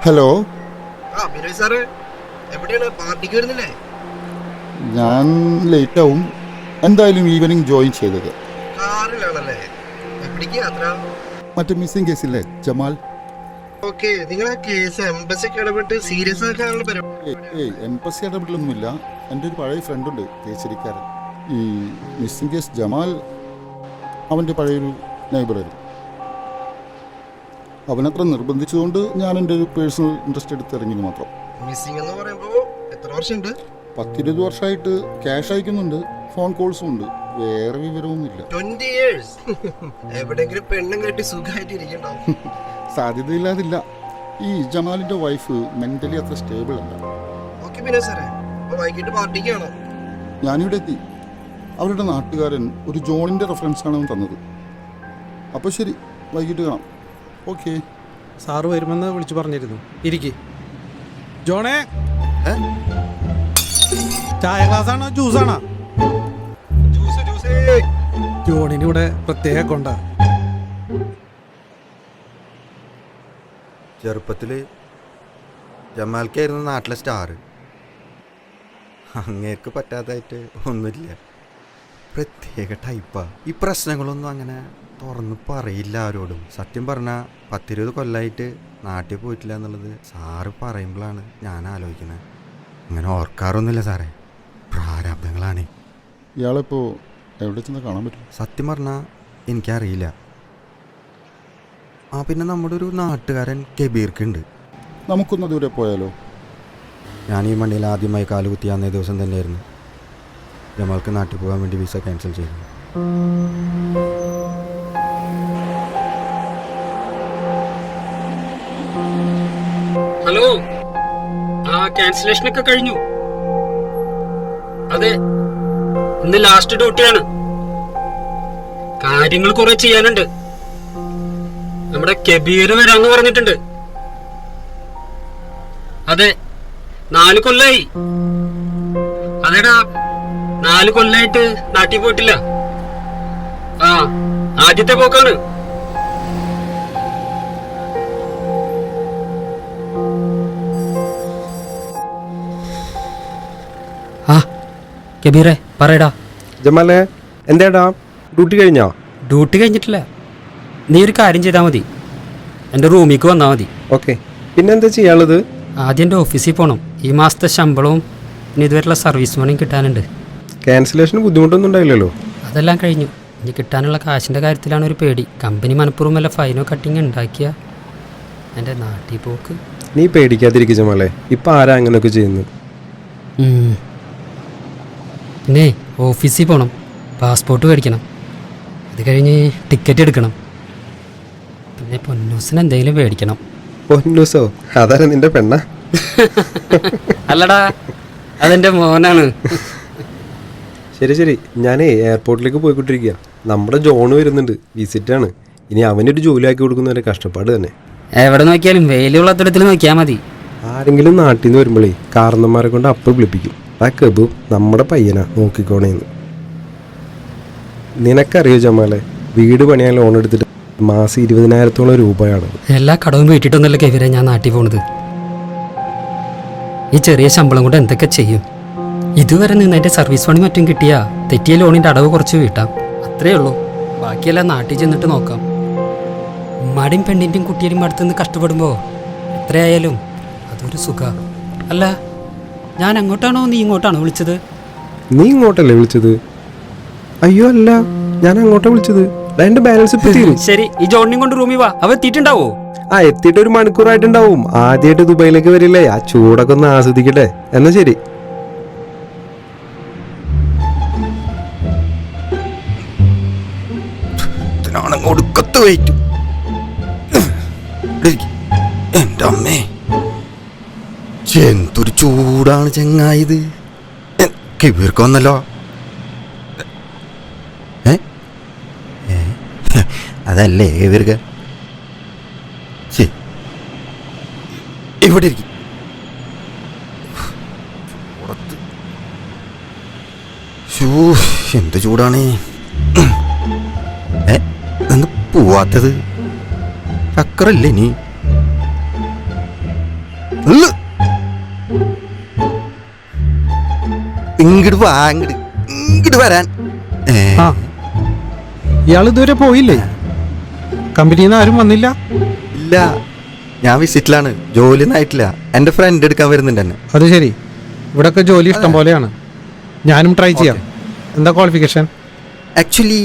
Hello, sir എവിടെയാണ്? പാർട്ടിക്ക് വരുന്നില്ലേ? ഞാൻ ലേറ്റ് ആവും. എന്തായാലും ഈവനിങ് ജോയിൻ ചെയ്തത്. കാറിലാണല്ലേ? എവിടേക്ക് യാത്ര? മറ്റേ മിസ്സിംഗ് കേസില്ലേ, ജമാൽ. ഓക്കെ, നിങ്ങൾ ആ കേസ് എംബസിക്ക് ഇടപെട്ട് സീരിയസ് ആക്കാനുള്ള പരിപാടി. എംബസി ഇടപെടലൊന്നുമില്ല. എൻ്റെ ഒരു പഴയ ഫ്രണ്ടുണ്ട്, കേസരിക്കാരൻ. ഈ മിസ്സിംഗ് കേസ് ജമാൽ അവൻ്റെ പഴയൊരു നൈബറായിരുന്നു. അവനത്ര നിർബന്ധിച്ചതുകൊണ്ട് ഞാൻ എൻ്റെ ഒരു പേഴ്സണൽ ഇൻട്രസ്റ്റ് എടുത്ത് ഇറങ്ങിയത് മാത്രം. മിസ്സിംഗ് എന്ന് പറയുമ്പോൾ എത്ര വർഷമുണ്ട്? 10-20 വർഷമായിട്ട് ക്യാഷ് അയക്കുന്നുണ്ട്, ഫോൺ കോൾസും ഉണ്ട്. വേറെ വിവരമൊന്നുമില്ല. 20 years. എവിടെയെങ്കിലും പെണ്ണും കെട്ടി സുഖമായിട്ട് ഇരിക്കണ്ടാവും. സാധ്യതയില്ലാതില്ല. ഈ ജമാലിൻ്റെ വൈഫ് മെൻ്റലി അത്ര സ്റ്റേബിൾ അല്ല. ഓക്കെ പിന്നെ സാറേ, അപ്പോൾ വൈകിട്ട് പാർട്ടിക്കാണോ? ഞാനിവിടെ എത്തി. അവരുടെ നാട്ടുകാരൻ ഒരു ജോണിൻ്റെ റെഫറൻസാണ് അവൻ തന്നത്. അപ്പോൾ ശരി, വൈകിട്ട് കാണാം. ഓക്കെ. സാറ് വരുമെന്ന് വിളിച്ചു പറഞ്ഞിരുന്നു. ഇരിക്ക്. ജോണേ, ചായ ഗ്ലാസ്സാണോ ജ്യൂസാണോ? ജോണിന് ഇവിടെ പ്രത്യേക കൊണ്ട. ചെറുപ്പത്തില് ജമാൽക്കായിരുന്നു നാട്ടിലെ സ്റ്റാർ. അങ്ങേർക്ക് പറ്റാതായിട്ട് ഒന്നുമില്ല. പ്രത്യേക ടൈപ്പാ. ഈ പ്രശ്നങ്ങളൊന്നും അങ്ങനെ തുറന്ന് പറയില്ല ആരോടും. സത്യം പറഞ്ഞാൽ 10-20 കൊല്ലമായിട്ട് നാട്ടിൽ പോയിട്ടില്ല എന്നുള്ളത് സാറ് പറയുമ്പോഴാണ് ഞാൻ ആലോചിക്കുന്നത്. അങ്ങനെ ഓർക്കാറൊന്നുമില്ല സാറേ, പ്രാരാബ്ദങ്ങളാണ്. ഇയാളിപ്പോൾ എവിടെ ചെന്ന് കാണാൻ പറ്റും? സത്യം പറഞ്ഞാൽ എനിക്കറിയില്ല. പിന്നെ നമ്മുടെ ഒരു നാട്ടുകാരൻ കബീർക്കുണ്ട്. നമുക്കൊന്ന് ദൂരെ പോയാലോ? ഞാൻ ഈ മണ്ണിൽ ആദ്യമായി കാലുകുത്തി അന്നേ ദിവസം തന്നെയായിരുന്നു ജമാൽക്ക് നാട്ടിൽ പോകാൻ വേണ്ടി വിസ ക്യാൻസൽ ചെയ്തു. ഹലോ, ക്യാൻസലേഷൻ ഒക്കെ കഴിഞ്ഞു. അതെ, ഇന്ന് ലാസ്റ്റ് ഡ്യൂട്ടിയാണ്. കാര്യങ്ങൾ കുറെ ചെയ്യാനുണ്ട്. നമ്മുടെ കബീർ വരാന്ന് പറഞ്ഞിട്ടുണ്ട്. അതെ, 4 കൊല്ലായി. അതേടാ, 4 കൊല്ലായിട്ട് നാട്ടിൽ പോയിട്ടില്ല. ആദ്യത്തെ പോക്കാണ്. കബീറെ പറയടാ. ജമാലേ, എന്തേടാ ഡ്യൂട്ടി കഴിഞ്ഞോ? ഡ്യൂട്ടി കഴിഞ്ഞിട്ടില്ല. നീ ഒരു കാര്യം ചെയ്താൽ മതി, എൻ്റെ റൂമിലേക്ക് വന്നാൽ മതി. ഓക്കെ. പിന്നെന്താ ചെയ്യാനുള്ളത്? ആദ്യം എൻ്റെ ഓഫീസിൽ പോകണം. ഈ മാസത്തെ ശമ്പളവും ഇനി ഇതുവരെയുള്ള സർവീസ് മണിയും കിട്ടാനുണ്ട്. ക്യാൻസലേഷന് ബുദ്ധിമുട്ടൊന്നും ഉണ്ടായില്ലല്ലോ? അതെല്ലാം കഴിഞ്ഞു. ഇനി കിട്ടാനുള്ള കാശിൻ്റെ കാര്യത്തിലാണ് ഒരു പേടി. കമ്പനി മനഃപൂർവ്വം വല്ല ഫൈനോ കട്ടിങ് ഉണ്ടാക്കിയ എൻ്റെ നാട്ടിൽ പോക്ക്. നീ പേടിക്കാതിരിക്കും ജമാലേ, ഇപ്പം ആരാ അങ്ങനെയൊക്കെ ചെയ്യുന്നു? പിന്നെ ഓഫീസിൽ പോകണം, പാസ്പോർട്ട് മേടിക്കണം, അത് കഴിഞ്ഞ് ടിക്കറ്റ് എടുക്കണം, പിന്നെ പൊന്നൂസിന് എന്തെങ്കിലും മേടിക്കണം. പൊന്നൂസോ? അതാണ് നിന്റെ പെണ്ണ? അല്ലടാ, അതെൻ്റെ മോനാണ്. ശരി ശരി, ഞാനേ എയർപോർട്ടിലേക്ക് പോയിക്കൊണ്ടിരിക്കുക. നമ്മുടെ ജോണ് വരുന്നുണ്ട്, വിസിറ്റാണ്. ഇനി അവനൊരു ജോലി ആക്കി കൊടുക്കുന്നവരെ കഷ്ടപ്പാട് തന്നെ. എവിടെ നോക്കിയാലും വെയിലുള്ള അത്തരത്തിൽ നോക്കിയാൽ മതി. ആരെങ്കിലും നാട്ടിൽ നിന്ന് വരുമ്പോഴേ കാരണന്മാരെ കൊണ്ട് അപ്പം വിളിപ്പിക്കും, ആ കബു നമ്മുടെ പയ്യനാ, നോക്കിക്കോണേന്ന്. നിനക്കറിയോ ജമാലെ, വീട് പണിയാൻ ലോൺ എടുത്തിട്ട് മാസം 20,000 രൂപയാണ്. എല്ലാ കടവും വീട്ടിട്ടൊന്നല്ല കെവിരെ ഞാൻ നാട്ടിൽ പോണത്. ഈ ചെറിയ ശമ്പളം കൊണ്ട് എന്തൊക്കെ ചെയ്യും? ഇതുവരെ നിന്നതിൻ്റെ സർവീസ് പണി മറ്റും കിട്ടിയാ തെറ്റിയ ലോണിൻ്റെ അടവ് കുറച്ച് വീട്ടാം, അത്രേ ഉള്ളൂ. ബാക്കിയെല്ലാം നാട്ടിൽ ചെന്നിട്ട് നോക്കാം. ഉമ്മാടിയും പെണ്ണിൻ്റെയും കുട്ടിയുടെയും അടുത്തുനിന്ന് കഷ്ടപ്പെടുമ്പോൾ എത്രയായാലും അതൊരു സുഖ. അല്ല, ഞാൻ അങ്ങോട്ടാണോ നീ ഇങ്ങോട്ടാണോ വിളിച്ചത്? നീ ഇങ്ങോട്ടല്ലേ വിളിച്ചത്? അയ്യോ അല്ല, ഞാൻ അങ്ങോട്ടാ വിളിച്ചത്. എന്റെ ബാലൻസ് ഇപ്പൊ തീരും. ശരി, ഈ ജോണിനെയും കൊണ്ട് റൂമിൽ വാ. അവ എത്തിയിട്ടുണ്ടാവോ? എത്തിയിട്ട് 1 മണിക്കൂറായിട്ടുണ്ടാവും. ആദ്യമായിട്ട് ദുബായിലേക്ക് വരില്ലേ, ആ ചൂടൊക്കെ ഒന്ന് ആസ്വദിക്കട്ടെ. എന്നാ ശരി. എന്റെ അമ്മേ, എന്തൊരു ചൂടാണ് ചെങ്ങായത്. കബീർക്ക് വന്നല്ലോ. അതല്ലേ കബീർക്ക്? ഇവിടെ ഇരിക്കും. എന്ത് ചൂടാണ്. എന്ത് പോവാത്തത്? ചക്കറല്ലേ നീ ഇങ്ങോട്ട് വാ, ഇങ്ങോട്ട് വരാൻ. ആ ഇയാൾ ഇതുവരെ പോയില്ലേ? കമ്പനിയിൽ നിന്ന് ആരും വന്നില്ല? ഇല്ല, ഞാൻ വിസിറ്റിലാണ്, ജോലിയൊന്നും ആയിട്ടില്ല. എൻ്റെ ഫ്രണ്ട് എടുക്കാൻ വരുന്നുണ്ട് എന്നെ. അത് ശരി. ഇവിടെയൊക്കെ ജോലി ഇഷ്ടം പോലെയാണ്. ഞാനും ട്രൈ ചെയ്യാം. എന്താ ക്വാളിഫിക്കേഷൻ? ആക്ച്വലി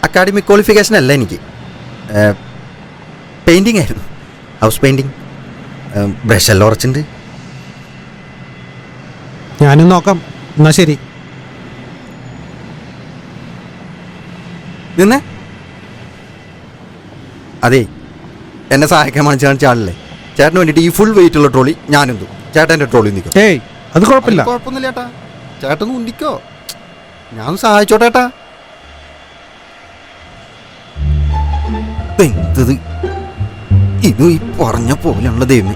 അക്കാഡമിക് ക്വാളിഫിക്കേഷൻ അല്ല എനിക്ക്, പെയിൻറ്റിങ് ആയിരുന്നു. House painting. ബ്രഷ് എല്ലാം ഉറച്ചുണ്ട്. ഞാനും നോക്കാം. എന്നാ ശരി. നിന്നെ അതെ, എന്നെ സഹായിക്കാൻ കാണിച്ച ആളല്ലേ. ചേട്ടന് വേണ്ടിയിട്ട് ഈ ഫുൾ വെയിറ്റ് ഉള്ള ട്രോളി ഞാനെന്തു ചേട്ടൻ്റെ ട്രോളി നിൽക്കും. ഏയ് അത് കുഴപ്പമില്ല. കുഴപ്പമൊന്നുമില്ല ചേട്ടാ, ചേട്ടൻ ഉന്തിക്കോ, ഞാൻ സഹായിച്ചോട്ടെ ചേട്ടാ. എന്തത് ഇത് ഈ പറഞ്ഞ പോലെയുള്ള ദൈവമേ,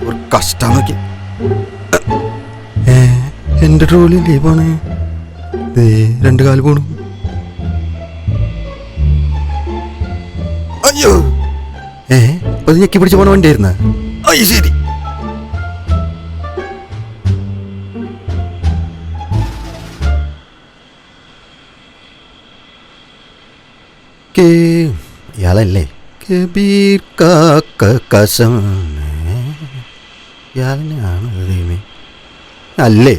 ഒരു കഷ്ടം നോക്കി. എൻ്റെ ട്രോളി ലീവാണ്. രണ്ട് കാല് പോണു. അയ്യോ, അത് ഞെക്കി പിടിച്ച് പോണ വണ്ടിയായിരുന്ന. അയ്യോ ശരി. ഇയാളല്ലേ കബീർ കസം? ഇയാളെന്നെയാണ് ദൈവമേ, അല്ലേ?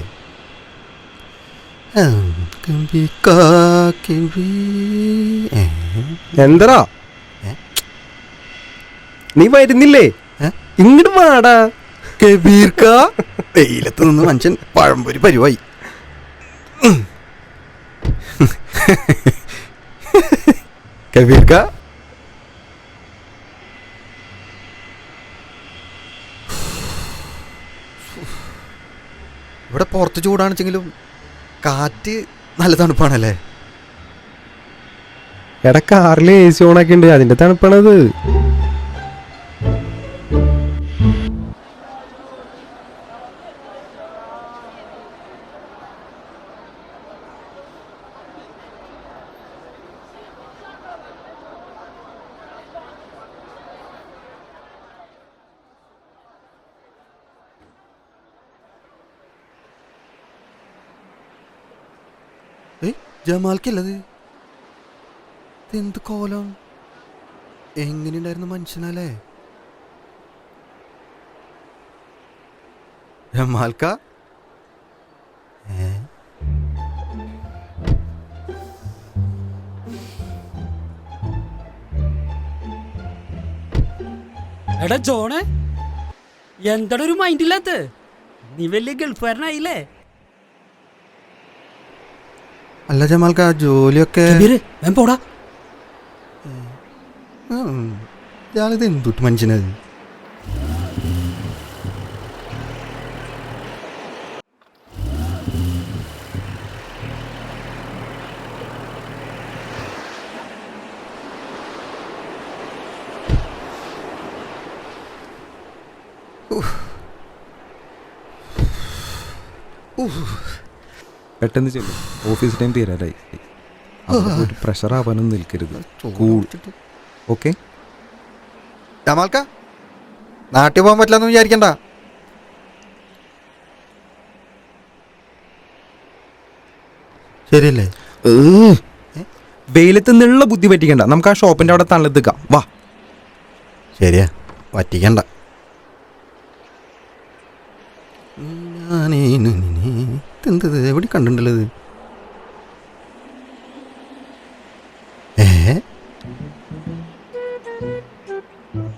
എന്തടാ നീ വരുന്നില്ലേ? ഇങ്ങോട്ട് വാടാ. കബീർക്ക വെയിലത്ത് നിന്ന് മനുഷ്യൻ പഴംപൊരി പരിവായി. കബീർക്ക ഇവിടെ പുറത്ത് ചൂടാണെച്ചെങ്കിലും കാറ്റ് നല്ല തണുപ്പാണല്ലേ. എടാ കാറിൽ AC ഓണാക്കി ഉണ്ട്, അതിന്റെ തണുപ്പാണത്. ജമാൽക്കല്ലത് എന്ത് കോലം, എങ്ങനെയുണ്ടായിരുന്ന മനുഷ്യനല്ലേ ജമാൽക്ക? എടാ ജോണേ, എന്താടാ ഒരു മൈൻഡില്ലാത്ത? നീ വലിയ ഗൾഫുകാരനായില്ലേ? അല്ല ജമാൽക്ക, ജോലിയൊക്കെ പോടാ. ഇയാളിത് എന്തുട്ട് മനുഷ്യനത്? പെട്ടെന്ന് ചെല്ലും, ഓഫീസ് ടൈം തീരാറായി. പ്രഷർ ആവാനൊന്നും നിൽക്കരുത്. കൂൾ. ഓക്കെ ജമാൽക്ക, നാട്ടിൽ പോകാൻ പറ്റില്ലെന്ന് വിചാരിക്കണ്ട. ശരിയല്ലേ? വെയിലത്ത് നിന്നുള്ള ബുദ്ധി പറ്റിക്കണ്ട. നമുക്ക് ആ ഷോപ്പിന്റെ അവിടെ തണലെത്തിക്കാം. വാ. ശരിയാ, പറ്റിക്കണ്ട. എന്തത് എവിടെ കണ്ടിട്ടുള്ളത്?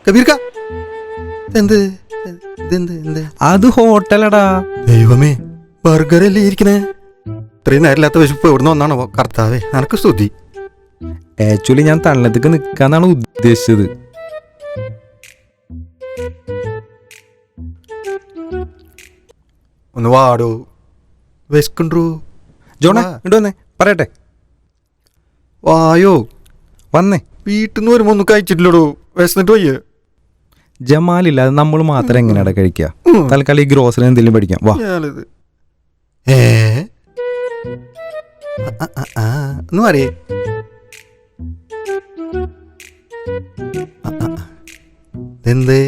കബീർക്ക, എന്ത് ഇതെന്ത് എന്ത്? അത് ഹോട്ടലടാ. ദൈവമേ, ബർഗറല്ലേ ഇരിക്കണേ? ഇത്രയും നേരമില്ലാത്ത വിശപ്പ് എവിടുന്ന് വന്നാണോ? കർത്താവേ, നിനക്ക് സ്തുതി. ആക്ച്വലി ഞാൻ തണലത്തേക്ക് നിൽക്കാന്നാണ് ഉദ്ദേശിച്ചത്. ഒന്ന് വാടോ, വിശക്കുണ്ടോ? ജോണേ ഇങ്ങോട്ട് വന്നേ, പറയട്ടെ. വായോ, വന്നേ. വീട്ടിൽ നിന്ന് വരുമ്പോ ഒന്നും കഴിച്ചിട്ടില്ലടോ, വിശന്നിട്ട് വയ്യേ. ജമാലില്ലാതെ നമ്മൾ മാത്രം എങ്ങനെയാടാ കഴിക്കുക? തൽക്കാലം ഈ ഗ്രോസറി എന്തെങ്കിലും പഠിക്കാം. വാ. ഒന്ന് പറയേ. എന്തേ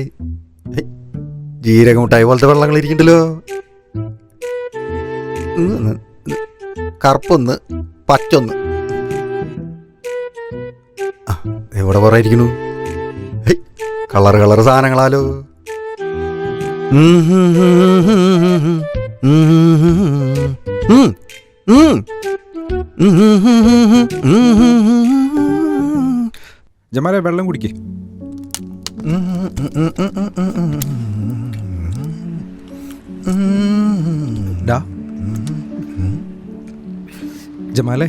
ജീരകമുട്ടായി പോലത്തെ വെള്ളങ്ങൾ ഇരിക്കണ്ടല്ലോ. കറുപ്പൊന്ന് പച്ചൊന്ന് എവിടെ കുറെ ഇരിക്കണു. കളർ സാധനങ്ങളാലോ. ജമാലെ വെള്ളം കുടിക്കേ. ജമാലെ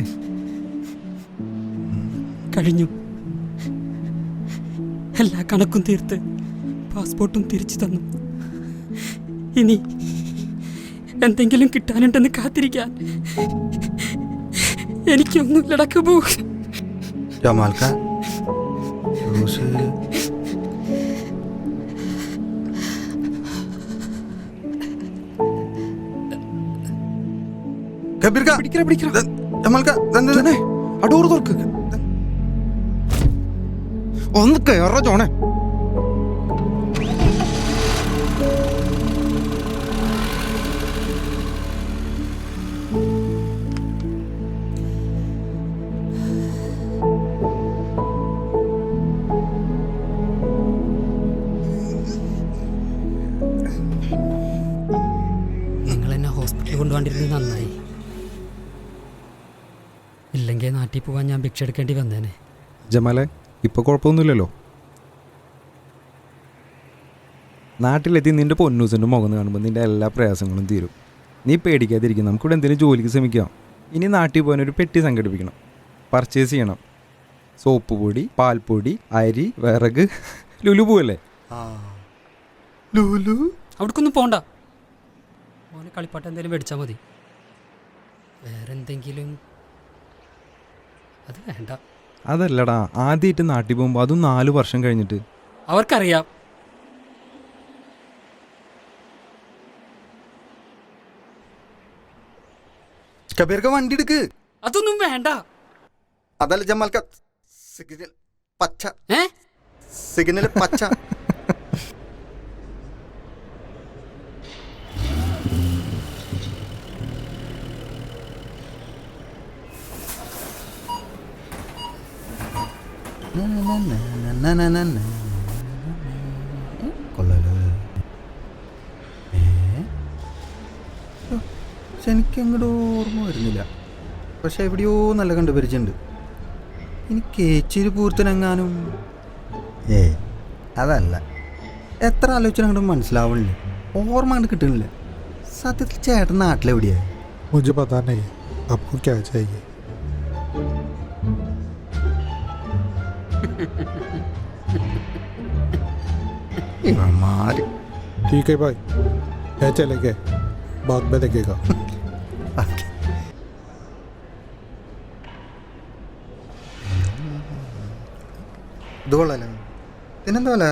കഴിഞ്ഞു. എല്ലാ കണക്കും തീർത്ത് പാസ്പോർട്ടും തിരിച്ചു തന്നു. ഇനി എന്തെങ്കിലും കിട്ടാനുണ്ടെന്ന് കാത്തിരിക്കാൻ എനിക്കൊന്നുമില്ലടാ കബൂ. ജമാൽക്ക അടൂർ തുറക്ക്. ഒന്ന് കയറ ജോണേ. നിങ്ങൾ എന്നെ ഹോസ്പിറ്റലിൽ കൊണ്ടുപോകാണ്ടിരുന്നത് നന്നായി. ഇല്ലെങ്കിൽ നാട്ടിൽ പോകാൻ ഞാൻ ഭിക്ഷ എടുക്കേണ്ടി വന്നേനെ. ജമാലെ ഇപ്പൊ കുഴപ്പമൊന്നുമില്ലല്ലോ. നാട്ടിലെത്തി നിന്റെ പൊന്നൂസിൻ്റെ മുഖം കാണുമ്പോൾ നിന്റെ എല്ലാ പ്രയാസങ്ങളും തീരും. നീ പേടിക്കാതിരിക്കും. നമുക്കിവിടെ എന്തെങ്കിലും ജോലിക്ക് ശ്രമിക്കാം. ഇനി നാട്ടിൽ പോകാൻ ഒരു പെട്ടി സംഘടിപ്പിക്കണം. പർച്ചേസ് ചെയ്യണം. സോപ്പ് പൊടി, പാൽപ്പൊടി, അരി, വിറക്. ലുലു പോവല്ലേ? ലുലു അവിടേക്കൊന്നും പോണ്ട. മോനെ കളിപ്പാട്ടം എന്തെങ്കിലും മേടിച്ചാൽ മതി. വേറെ എന്തെങ്കിലും അത് വേണ്ട. അതല്ലടാ, ആദ്യമായിട്ട് നാട്ടിൽ പോകുമ്പോൾ അതും 4 വർഷം കഴിഞ്ഞിട്ട്. അവർക്കറിയാം. കബീർക്ക് വണ്ടി എടുക്ക്. അതൊന്നും വേണ്ട. അതല്ല ജമാൽക്ക, സിഗ്നൽ പച്ച. സിഗ്നൽ പച്ച. കൊള്ളാലോ. പക്ഷെ എനിക്ക് അങ്ങോട്ട് ഓർമ്മ വരുന്നില്ല. പക്ഷെ എവിടെയോ നല്ല കണ്ടുപരിച്ചുണ്ട്. ഇനി കേച്ചിരി പൂർത്തനെങ്ങാനും. അതല്ല. എത്ര ആലോചന അങ്ങോട്ട് മനസ്സിലാവണില്ല. ഓർമ്മ അങ്ങോട്ട് കിട്ടുന്നില്ല. സത്യത്തിൽ ചേട്ടൻ നാട്ടിലെവിടെയാ? मुझे पता नहीं आपको क्या चाहिए. ठीक है भाई, मैं चले गए, बाद में देखेगा. ഇത് കൊള്ളാലോ. ഇതിനെന്താ വില?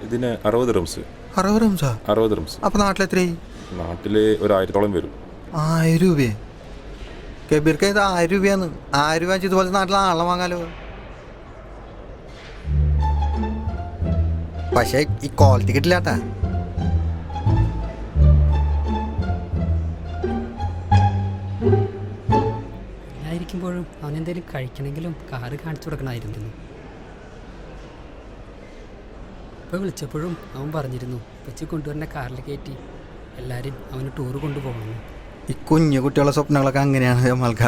ഇതിന് 60 റംസ്. 60 റംസാ? 60 റംസ്. അപ്പൊ നാട്ടിലെത്രയായി? നാട്ടിൽ ഒരു 1000-ഓളം വരും. 1000 രൂപയെ? കബീർക്ക് ഇത് 1000 രൂപയാന്ന്. 1000 രൂപ വെച്ച് ഇതുപോലെ നാട്ടിൽ ആളെ വാങ്ങാലോ. പക്ഷേ ഈ ക്വാളിറ്റി കിട്ടില്ലാട്ടാ. ആയിരിക്കുമ്പോഴും അവനെന്തെങ്കിലും കഴിക്കണമെങ്കിലും കാറ് കാണിച്ചു കൊടുക്കണമായിരുന്നു. ഇപ്പോൾ വിളിച്ചപ്പോഴും അവൻ പറഞ്ഞിരുന്നു വെച്ച് കൊണ്ടുവരുന്ന കാറിൽ കയറ്റി എല്ലാവരും അവന് ടൂറ് കൊണ്ടുപോകണം. ഈ കുഞ്ഞു കുട്ടികളുടെ സ്വപ്നങ്ങളൊക്കെ അങ്ങനെയാണ് ജമാൽക്ക.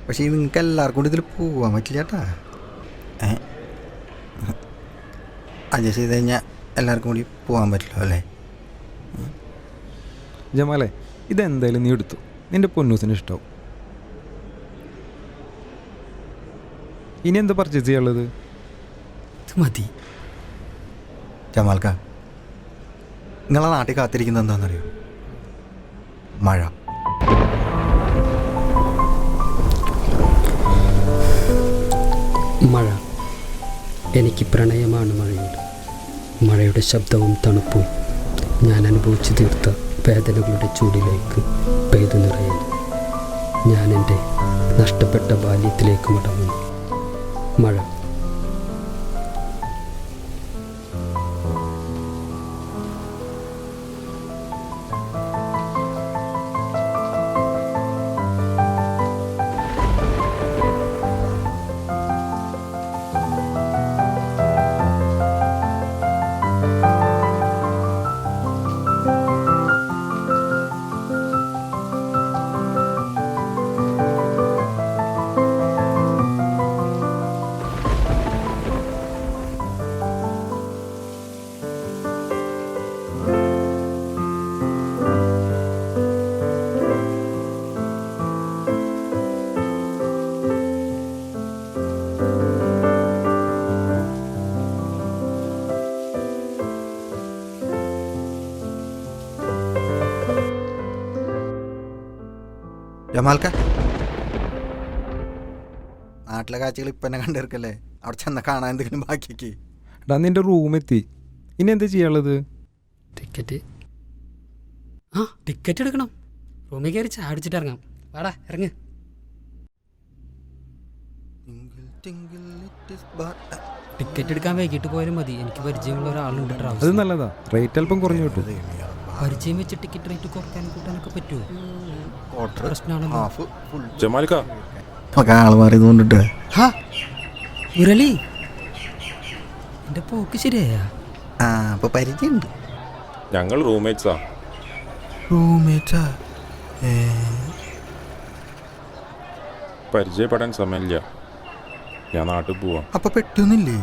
പക്ഷേ നിങ്ങൾക്ക് എല്ലാവർക്കും കൂടി ഇതിൽ പോകാൻ പറ്റില്ല ചേട്ടാ. അഡ്ജസ്റ്റ് ചെയ്ത് കഴിഞ്ഞാൽ എല്ലാവർക്കും കൂടി പോകാൻ പറ്റില്ല അല്ലേ? ജമാലെ ഇതെന്തായാലും നീ എടുത്തു. നിന്റെ പൊന്നൂസിന് ഇഷ്ടമാവും. ഇനി എന്താ പർച്ചേസ് ചെയ്യാനുള്ളത്? ഇത് മതി. ജമാൽക്ക, നിങ്ങളെ നാട്ടിൽ കാത്തിരിക്കുന്നത് എന്താണെന്നറിയോ? മഴ. മഴ. എനിക്ക് പ്രണയമാണ് മഴയോട്. മഴയുടെ ശബ്ദവും തണുപ്പും ഞാൻ അനുഭവിച്ചു തീർത്ത വേദനകളുടെ ചൂടിലേക്ക് പെയ്തു നിറയുന്നു. ഞാൻ എൻ്റെ നഷ്ടപ്പെട്ട ബാല്യത്തിലേക്ക് മടങ്ങുന്നു. മഴ. ജമാൽക്ക, നാട്ടിലെ കാഴ്ചകൾ ഇപ്പം തന്നെ കണ്ടിരിക്കല്ലേ, അവിടെ ചെന്ന കാണാൻ എന്തെങ്കിലും ബാക്കിക്ക്. എടാ നിന്റെ റൂം എത്തി, ഇനി എന്താ ചെയ്യാനുള്ളത്? ടിക്കറ്റ് എടുക്കണം. റൂമിൽ കയറി ചാടിച്ചിട്ട് ഇറങ്ങാം. വാടാ ഇറങ്ങ്. ടിക്കറ്റ് എടുക്കാൻ വൈകിട്ട് പോയാലും മതി. എനിക്ക് പരിചയമുള്ള ഒരാളുണ്ട്. അത് ട്രാവൽസ് നല്ലതാ, റേറ്റ് അല്പം കുറഞ്ഞു കിട്ടും. പരിചയം വെച്ച് ടിക്കറ്റ് റേറ്റ് കുറയ്ക്കാനും കൂട്ടാനൊക്കെ പറ്റുമോ? പ്രശ്നമാണല്ലോ. ജമാലിക്ക ആള് മാറിയത് കൊണ്ടിട്ട് മുരളി, എന്റെ പോക്ക് ശരിയായ? അപ്പൊ പരിചയമുണ്ട്. ഞങ്ങൾ റൂംമേറ്റ്സാ. റൂംമേറ്റാ? പരിചയപ്പെടാൻ സമയമില്ല, ഞാൻ നാട്ടിൽ പോവാം. അപ്പൊ പെട്ടൊന്നില്ലേ?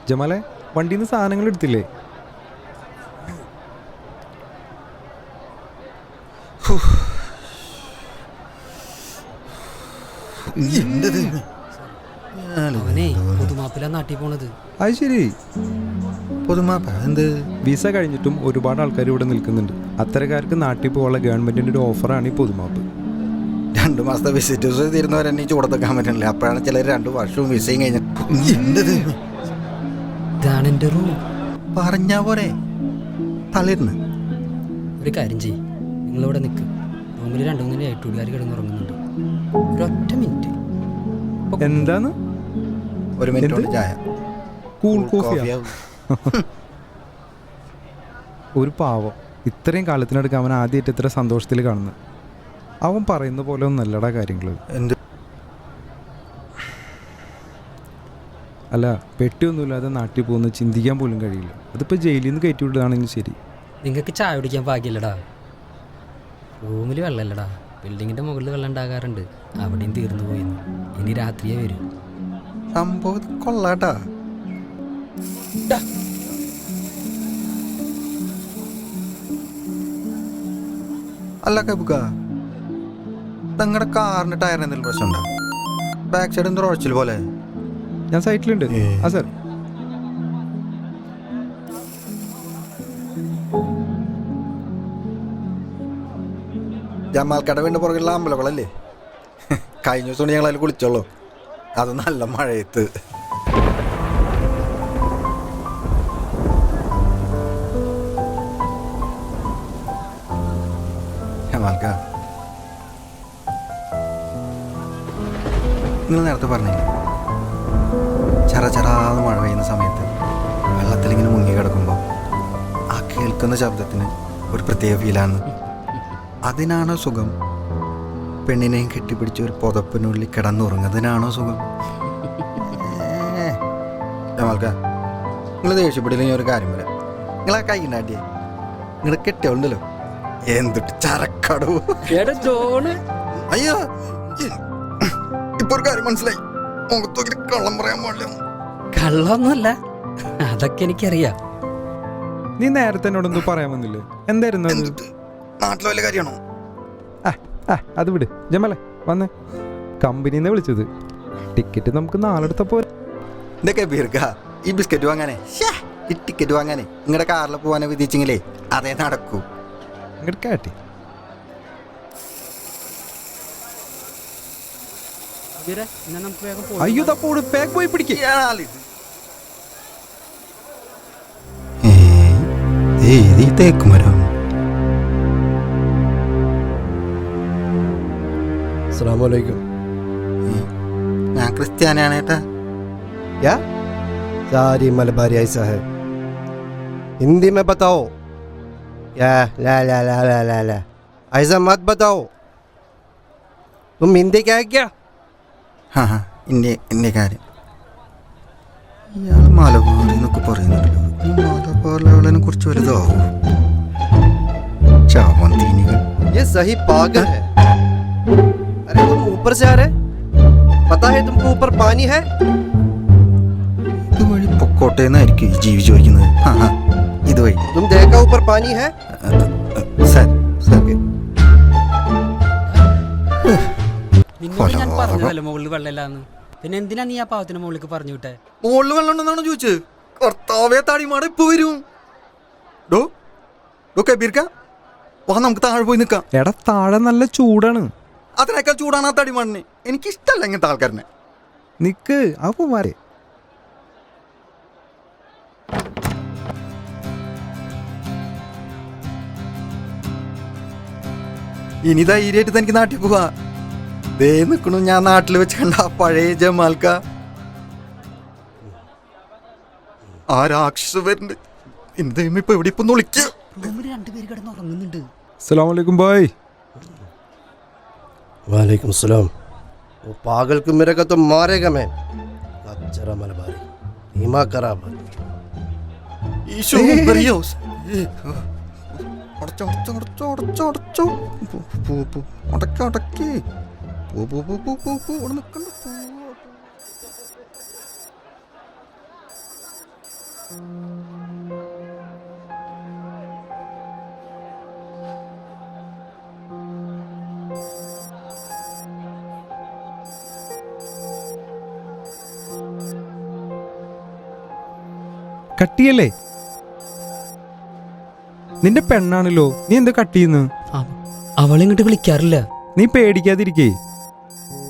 ജമാലെ, വണ്ടിയിൽ നിന്ന് സാധനങ്ങൾ എടുത്തില്ലേ? അവനെ പുതുമാപ്പിലാ നാട്ടിൽ പോണത്. അത് ശരി. പൊതുമാപ്പ എന്ത്? വിസ കഴിഞ്ഞിട്ടും ഒരുപാട് ആൾക്കാർ ഇവിടെ നിൽക്കുന്നുണ്ട്. അത്തരക്കാർക്ക് നാട്ടിൽ പോകാനുള്ള ഗവൺമെന്റിന്റെ ഒരു ഓഫറാണ് ഈ പൊതുമാപ്പ്. 2 മാസത്തെ വിസിറ്റേഴ്സ് തീരുന്നവരെന്നെ ചൂടത്തെക്കാൻ പറ്റണില്ല. അപ്പോഴാണ് ചിലർ 2 വർഷവും വിസയും കഴിഞ്ഞിട്ട്. എന്തത്? ഇതാണ് എൻ്റെ റൂം. പറഞ്ഞാ പോരെ, തളിർന്ന്. ഒരു കാര്യം ചെയ്യ്, നിങ്ങളിവിടെ നിൽക്ക്. റൂമിൽ 2-3 ഏട്ടുകാർ കിടന്നുറങ്ങുന്നുണ്ട്. ഒരൊറ്റ മിനിറ്റ്. എന്താണ്? 1 മിനിറ്റ് കൊണ്ട് ചായ. കൂൾ കോഫിയാ? ഒരു പാവം, ഇത്രയും കാലത്തിനടുക്ക് അവൻ ആദ്യമായിട്ട് ഇത്ര സന്തോഷത്തിൽ കാണുന്നത്. അവൻ പറയുന്ന പോലെ ഒന്നും നല്ലടാ കാര്യങ്ങൾ. എന്ത്? അല്ല, പെട്ടിയൊന്നുമില്ലാതെ നാട്ടിൽ പോകുന്നത് ചിന്തിക്കാൻ പോലും കഴിയില്ല. അതിപ്പോൾ ജയിലിൽ നിന്ന് കയറ്റി വിടുകയാണെങ്കിൽ ശരി. നിങ്ങൾക്ക് ചായ കുടിക്കാൻ ഭാഗ്യമില്ലടാ. റൂമിൽ വെള്ളമില്ലടാ. ബിൽഡിങ്ങിൻ്റെ മുകളിൽ വെള്ളം ഉണ്ടാകാറുണ്ട്. അവിടെയും തീർന്നു പോയിന്ന്. ഇനി രാത്രിയേ വരും. സംഭവം കൊള്ളാട്ടാ. അല്ല കബുക്ക, നിങ്ങളുടെ കാറിന്റെ ടയറിന് എന്തെങ്കിലും പ്രശ്നമുണ്ടോ? ബാക്ക് സൈഡ് എന്തോ ഉഴച്ചിൽ പോലെ. ഞാൻ സൈറ്റിലുണ്ട്. ആ സാർ, ജമാൽക്കട വീണ്ടും പുറകിലുള്ള അമ്പലക്കുളല്ലേ? കഴിഞ്ഞ ദിവസം ഞങ്ങൾ അതിൽ കുളിച്ചോളൂ. അത് നല്ല മഴയത്ത്. ജമാൽക്ക, നിങ്ങൾ നേരത്തെ പറഞ്ഞില്ലേ ചെറാന്ന് മഴ പെയ്യുന്ന സമയത്ത് വെള്ളത്തിലിങ്ങനെ മുങ്ങി കിടക്കുമ്പോൾ ആ കേൾക്കുന്ന ശബ്ദത്തിന് ഒരു പ്രത്യേക ഫീലാണ്. അതിനാണോ സുഖം? പെണ്ണിനെയും കെട്ടിപ്പിടിച്ച് ഒരു പുതപ്പിനുള്ളിൽ കിടന്നുറങ്ങുന്നതിനാണോ സുഖം? ജമാൽക്ക, നിങ്ങൾ ദേഷ്യപ്പെടില്ലെങ്കിൽ ഒരു കാര്യം പറയാം. നിങ്ങൾ ആ കൈ ഉണ്ടാട്ടിയേ, നിങ്ങൾ കെട്ടിയുണ്ടല്ലോ, എന്തിട്ട് ചരക്കടു. അയ്യോ, ഇപ്പൊ ഒരു കാര്യം മനസ്സിലായി. മുഖത്തോക്കി കള്ളം പറയാൻ പാടില്ല. കള്ളൊന്നുമല്ല, അതൊക്കെ എനിക്കറിയാം. നീ നേരത്തെ എന്നോടൊന്നും പറയാൻ വന്നില്ലേ? എന്തായിരുന്നു അത്? നാട്ടിലെ വല്ല കാര്യമാണോ? അത് വിട് ജമലെ, വന്നേ. കമ്പനിന്ന് വിളിച്ചത്. ടിക്കറ്റ് നമുക്ക് നാളെ എടുത്തപ്പോ. എന്തൊക്കെ ബീർക്ക, ഈ ബിസ്ക്കറ്റ് വാങ്ങാനേ, ഈ ടിക്കറ്റ് വാങ്ങാനേ നിങ്ങളുടെ കാറിൽ പോവാനെ വിധിച്ചെങ്കിലേ അതേ നടക്കൂ. ഇങ്ങോട്ട് കാട്ടി. അയ്യോ, തപ്പോട് പാക്ക് പോയി പിടിക്കുക. തേക്കുമരം. अस्सलामुअलैकुम। ഞാൻ ക്രിസ്ത്യാനിയാണ് ഏട്ടാ. क्या? सारी मलबारी ऐसा है। हिंदी में बताओ। क्या? ला ला ला ला ला ला ऐसा मत बताओ। तुम हिंदी क्या है क्या? ഇന്ത്യക്കാരൻ. ഇയാൾ മലബാറി എന്നൊക്കെ പറയുന്നുണ്ടല്ലോ. ഈ മലബാറിനെ കുറിച്ച് വലുതാവൂ. ചാവൻ തീനികൾ. ये सही पागल है। अरे तुम ऊपर से आ रहे? पता है तुमको ऊपर पानी है? ഇതുവഴി പൊക്കോട്ടേന്നായിരിക്കും ഈ ജീവി ചോദിക്കുന്നത്. ഇതുവഴി. तुम देखा ऊपर पानी है? സർ നിന്നോട് ഞാൻ പറഞ്ഞതല്ലേ മുകളിൽ വെള്ളമില്ലാന്ന്. പിന്നെ എന്തിനാ നീ ആ പാവത്തിന് മുകളിലേക്ക് പറഞ്ഞു വിട്ടെ? മുകളിൽ വെള്ളം ഉണ്ടെന്നാണോ ചോദിച്ചത്? കർത്താവേ താടിമാട ഇപ്പൊ വരും. ഡോ ഡോ കബീർക്ക, വാ നമുക്ക് താഴെ പോയി നിൽക്കാം. എടാ താഴെ നല്ല ചൂടാണ്. അതിനേക്കാൾ ചൂടാണ് ആ തടിമാടിനെ. എനിക്കിഷ്ടല്ല ഇങ്ങനത്തെ ആൾക്കാരനെ. നിക്ക് അപ്പൊ മാറി. ഇനി ധൈര്യമായിട്ട് തനിക്ക് നാട്ടിൽ പോവാ. ദേ നിൽക്കണു ഞാൻ നാട്ടിൽ വെച്ച് കണ്ട ആ പഴയ ജമാൽക്ക. ആ രാക്ഷസ് വരുന്നുണ്ട്. എന്ത് ഇപ്പൊ എവിടെ ഇപ്പൊ വിളിക്ക? റൂമിൽ രണ്ടുപേര് കിടന്ന് ഉറങ്ങുന്നുണ്ട്. അസ്സലാമു അലൈക്കും ബായ്. वालेकुम सलाम. वो पागल को मेरे का तो मारेगा मैं. अच्छा मलबारी ईमा खराब है. ഈശോ ബറിയോസ്. അടച്ചോ അടച്ചോ അടച്ചോ അടച്ചോ അടച്ചോ. അടക്കി അടക്കി. ഇവിടെ നിൽക്കണ്ട. കട്ടിയല്ലേ? നിന്റെ പെണ്ണാണല്ലോ, നീ എന്താ കട്ട് ചെയ്യുന്നു? അവളിങ്ങോട്ട് വിളിക്കാറില്ല. നീ പേടിക്കാതിരിക്കേ.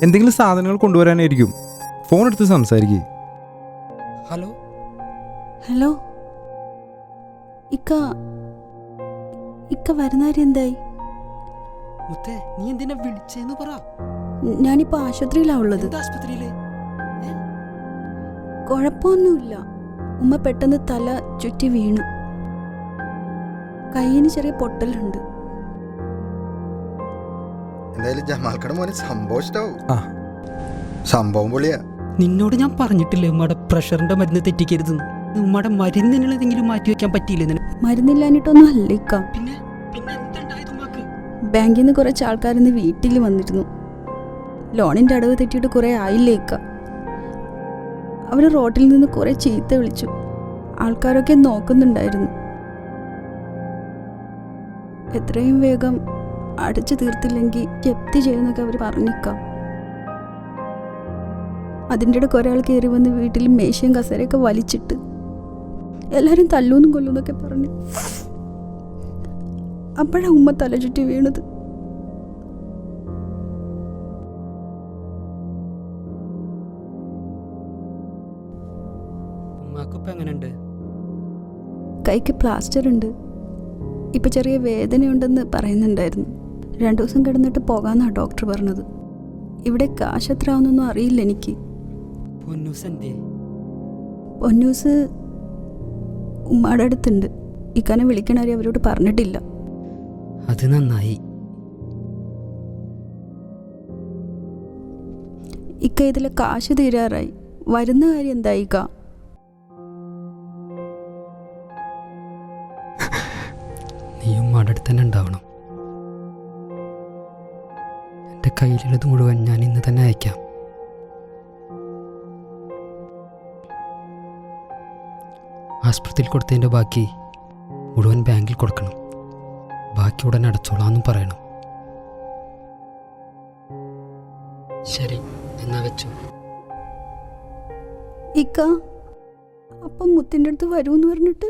എന്തെങ്കിലും സാധനങ്ങൾ കൊണ്ടുവരാനായിരിക്കും. ഫോൺ എടുത്ത് സംസാരിക്കേ. ഹലോ ഹലോ ഇക്ക വരുന്ന കാര്യം എന്തായി? മുത്തേ, നീ എന്തിനാ വിളിച്ചേന്ന് പറ. ഞാനിപ്പോ ആശുപത്രിയിലാ ഉള്ളത്. ആശുപത്രിയില് കുഴപ്പമൊന്നുമില്ല. ഉമ്മ പെട്ടെന്ന് തല ചുറ്റി വീണു. കയ്യിന് ചെറിയ പൊട്ടലുണ്ട്. എന്തായാലും ജമാൽക്കട മോനെ സംഭവം ഇഷ്ടാവും. ആ സംഭവം പൊളിയാ. നിന്നോട് ഞാൻ പറഞ്ഞിട്ടില്ലേ ഉമ്മയുടെ പ്രഷറിന്റെ മരുന്ന് തെറ്റിക്കരുതെന്ന്? ഉമ്മയുടെ മരുന്നിനുള്ളതെങ്കിലും മാറ്റി വെക്കാൻ പറ്റിയില്ലേ? മരുന്നില്ലാഞ്ഞിട്ടൊന്നും അല്ല ഇക്ക. പിന്നെ എന്തുണ്ടായത് ഉമ്മക്ക്? ബാങ്കിൽ നിന്ന് കുറച്ച് ആൾക്കാരിന്ന് വീട്ടിൽ വന്നിരുന്നു. ലോണിന്റെ അടവ് തെറ്റിയിട്ട് കുറെ ആയില്ലേ ഇക്ക. അവര് റോട്ടിൽ നിന്ന് കുറെ ചീത്ത വിളിച്ചു. ആൾക്കാരൊക്കെ നോക്കുന്നുണ്ടായിരുന്നു. എത്രയും വേഗം അടച്ചു തീർത്തില്ലെങ്കിൽ ജപ്തി ചെയ്യുന്നൊക്കെ അവർ പറഞ്ഞിക്കാം. അതിൻ്റെ ഇടയ്ക്ക് ഒരാൾ കയറി വന്ന് വീട്ടിൽ മേശയും കസേരയൊക്കെ വലിച്ചിട്ട് എല്ലാവരും തല്ലൂന്നും കൊല്ലൂന്നൊക്കെ പറഞ്ഞു. അപ്പോഴാണ് ഉമ്മ തല ചുറ്റി വീണത്. കൈക്ക് പ്ലാസ്റ്റർ ഉണ്ട്. ഇപ്പം ചെറിയ വേദനയുണ്ടെന്ന് പറയുന്നുണ്ടായിരുന്നു. 2 ദിവസം കിടന്നിട്ട് പോകാമെന്നാണ് ഡോക്ടർ പറഞ്ഞത്. ഇവിടെ കാശ് എത്ര ആവുന്നൊന്നും അറിയില്ല എനിക്ക്. പൊന്നൂസ് ഉമ്മയുടെ അടുത്തുണ്ട്. ഇക്കാനെ വിളിക്കണ കാര്യം അവരോട് പറഞ്ഞിട്ടില്ല. അത് നന്നായി. ഇക്ക ഇതിലെ കാശ് തീരാറായി. വരുന്ന കാര്യം എന്തായിക്ക? നീ ഉമ്മയുടെ അടുത്ത് തന്നെ ഉണ്ടാവണം. എൻ്റെ കയ്യിലുള്ളത് മുഴുവൻ ഞാൻ ഇന്ന് തന്നെ അയക്കാം. ആസ്പത്രിയിൽ കൊടുത്തതിൻ്റെ ബാക്കി മുഴുവൻ ബാങ്കിൽ കൊടുക്കണം. ബാക്കി ഉടൻ അടച്ചോളാന്നും പറയണം. ശരി, എന്നാ വെച്ചു. ഇക്ക അപ്പം മുത്തിൻ്റെ അടുത്ത് വരുമെന്ന് പറഞ്ഞിട്ട്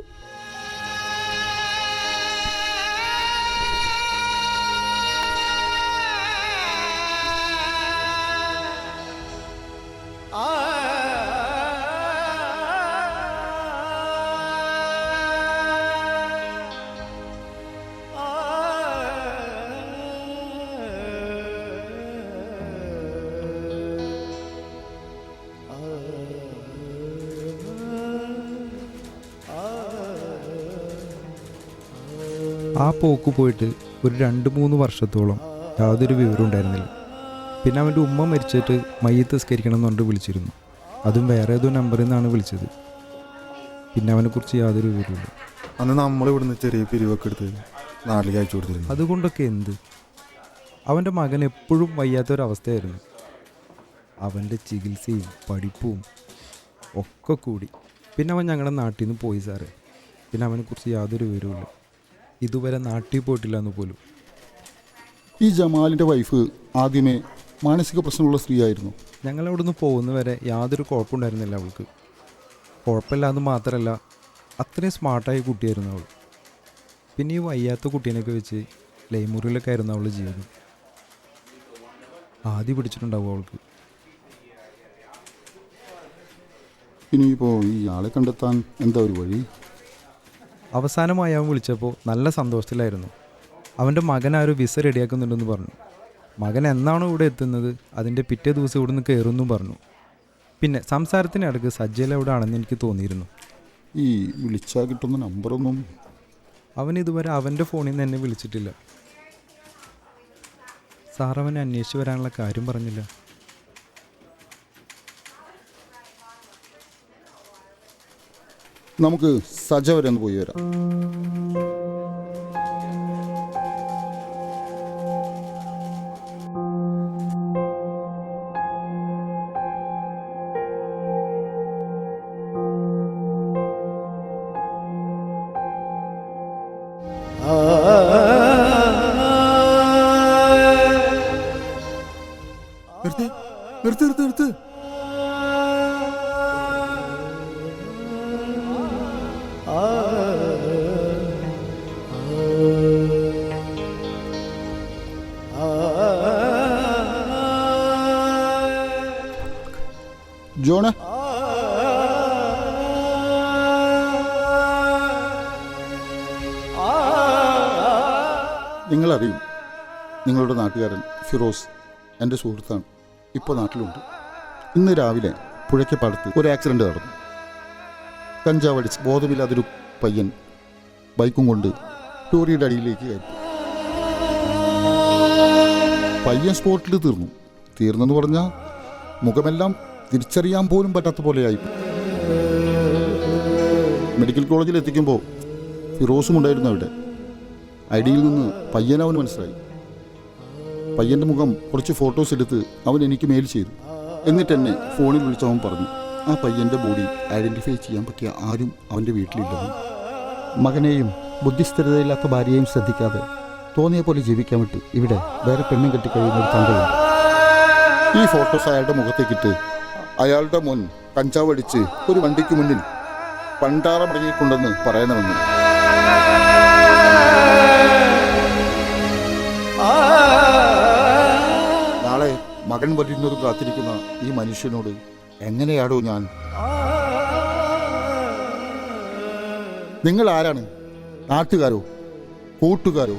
ആ പോക്ക് പോയിട്ട് ഒരു 2-3 വർഷത്തോളം യാതൊരു വിവരം ഉണ്ടായിരുന്നില്ല. പിന്നെ അവൻ്റെ ഉമ്മ മരിച്ചിട്ട് മയ്യത്ത് നിസ്കരിക്കണം എന്ന് പറഞ്ഞിട്ട് വിളിച്ചിരുന്നു. അതും വേറെ ഏതോ നമ്പറിൽ നിന്നാണ് വിളിച്ചത്. പിന്നെ അവനെക്കുറിച്ച് യാതൊരു വിവരമില്ല. അന്ന് നമ്മൾ ഇവിടുന്ന് ചെറിയ പിരിവൊക്കെ എടുത്ത് നാട്ടിലേക്ക് അയച്ചു കൊടുത്തിരുന്നു. അതുകൊണ്ടൊക്കെ എന്ത്, അവൻ്റെ മകൻ എപ്പോഴും വയ്യാത്തൊരവസ്ഥയായിരുന്നു. അവൻ്റെ ചികിത്സയും പഠിപ്പും ഒക്കെ കൂടി പിന്നെ അവൻ ഞങ്ങളുടെ നാട്ടിൽ നിന്ന് പോയി സാറേ. പിന്നെ അവനെക്കുറിച്ച് യാതൊരു വിവരവുമില്ല. ഇതുവരെ നാട്ടിൽ പോയിട്ടില്ല എന്ന് പോലും. ഈ ജമാലിൻ്റെ വൈഫ് ആദ്യമേ മാനസിക പ്രശ്നമുള്ള സ്ത്രീയായിരുന്നു. ഞങ്ങൾ അവിടെ നിന്ന് പോകുന്നവരെ യാതൊരു കുഴപ്പമുണ്ടായിരുന്നില്ല അവൾക്ക്. കുഴപ്പമില്ലാന്ന് മാത്രമല്ല, അത്രയും സ്മാർട്ടായ കുട്ടിയായിരുന്നു അവൾ. പിന്നെ ഈ വയ്യാത്ത കുട്ടീനെയൊക്കെ വെച്ച് ലൈമുറിയിലൊക്കെ ആയിരുന്നു അവൾ ജീവിതം. ആദ്യം പിടിച്ചിട്ടുണ്ടാവും അവൾക്ക്. ഇനിയിപ്പോൾ ഈ ആളെ കണ്ടെത്താൻ എന്താ ഒരു വഴി? അവസാനമായി അവൻ വിളിച്ചപ്പോൾ നല്ല സന്തോഷത്തിലായിരുന്നു. അവൻ്റെ മകൻ ആ ഒരു വിസ റെഡിയാക്കുന്നുണ്ടെന്ന് പറഞ്ഞു. മകൻ എന്നാണോ ഇവിടെ എത്തുന്നത് അതിൻ്റെ പിറ്റേ ദിവസം ഇവിടെ നിന്ന് കയറുമെന്നും പറഞ്ഞു. പിന്നെ സംസാരത്തിനിടക്ക് സജ്ജയിൽ അവിടെ ആണെന്ന് എനിക്ക് തോന്നിയിരുന്നു. ഈ വിളിച്ചാൽ കിട്ടുന്ന നമ്പറൊന്നും അവൻ ഇതുവരെ അവൻ്റെ ഫോണിൽ നിന്ന് എന്നെ വിളിച്ചിട്ടില്ല. സാർ അവനെ അന്വേഷിച്ച് വരാനുള്ള കാര്യം പറഞ്ഞില്ല. നമുക്ക് സജ വരെ ഒന്ന് പോയി വരാം. നിർത്ത്. ജോണ്, നിങ്ങളറിയും, നിങ്ങളുടെ നാട്ടുകാരൻ ഫിറോസ് എൻ്റെ സുഹൃത്താണ്. ഇപ്പോൾ നാട്ടിലുണ്ട്. ഇന്ന് രാവിലെ പുഴയ്ക്കപ്പാടത്ത് ഒരു ആക്സിഡൻറ്റ് നടന്നു. കഞ്ചാവടിച്ച് ബോധമില്ലാതൊരു പയ്യൻ ബൈക്കും കൊണ്ട് ലോറിയുടെ അടിയിലേക്ക് കയറി. പയ്യൻ സ്പോട്ടിൽ തീർന്നെന്ന് പറഞ്ഞാൽ മുഖമെല്ലാം തിരിച്ചറിയാൻ പോലും പറ്റാത്ത പോലെയായി. മെഡിക്കൽ കോളേജിൽ എത്തിക്കുമ്പോൾ ഫിറോസും ഉണ്ടായിരുന്നു അവിടെ. ഐഡിയിൽ നിന്ന് പയ്യനെ അവന് മനസ്സിലായി. പയ്യൻ്റെ മുഖം കുറച്ച് ഫോട്ടോസ് എടുത്ത് അവൻ എനിക്ക് മെയിൽ ചെയ്തു. എന്നിട്ട് എന്നെ ഫോണിൽ വിളിച്ചവൻ പറഞ്ഞു ആ പയ്യൻ്റെ ബോഡി ഐഡൻറ്റിഫൈ ചെയ്യാൻ പറ്റിയ ആരും അവൻ്റെ വീട്ടിലില്ലെന്ന്. മകനെയും ബുദ്ധിസ്ഥിരതയില്ലാത്ത ഭാര്യയെയും ശ്രദ്ധിക്കാതെ തോന്നിയ പോലെ ജീവിക്കാൻ വിട്ട് ഇവിടെ വേറെ പെണ്ണും കെട്ടിക്കഴിയുന്ന ഒരു തന്തയുണ്ട്. ഈ ഫോട്ടോസ് അയാളുടെ മുഖത്തേക്കിട്ട് അയാളുടെ മുൻ കഞ്ചാവടിച്ച് ഒരു വണ്ടിക്ക് മുന്നിൽ പണ്ടാറമടങ്ങിക്കൊണ്ടെന്ന് പറയണമെന്ന്. നാളെ മകൻ വരുന്നത് കാത്തിരിക്കുന്ന ഈ മനുഷ്യനോട് എങ്ങനെയാടോ ഞാൻ? നിങ്ങൾ ആരാണ്? നാട്ടുകാരോ കൂട്ടുകാരോ?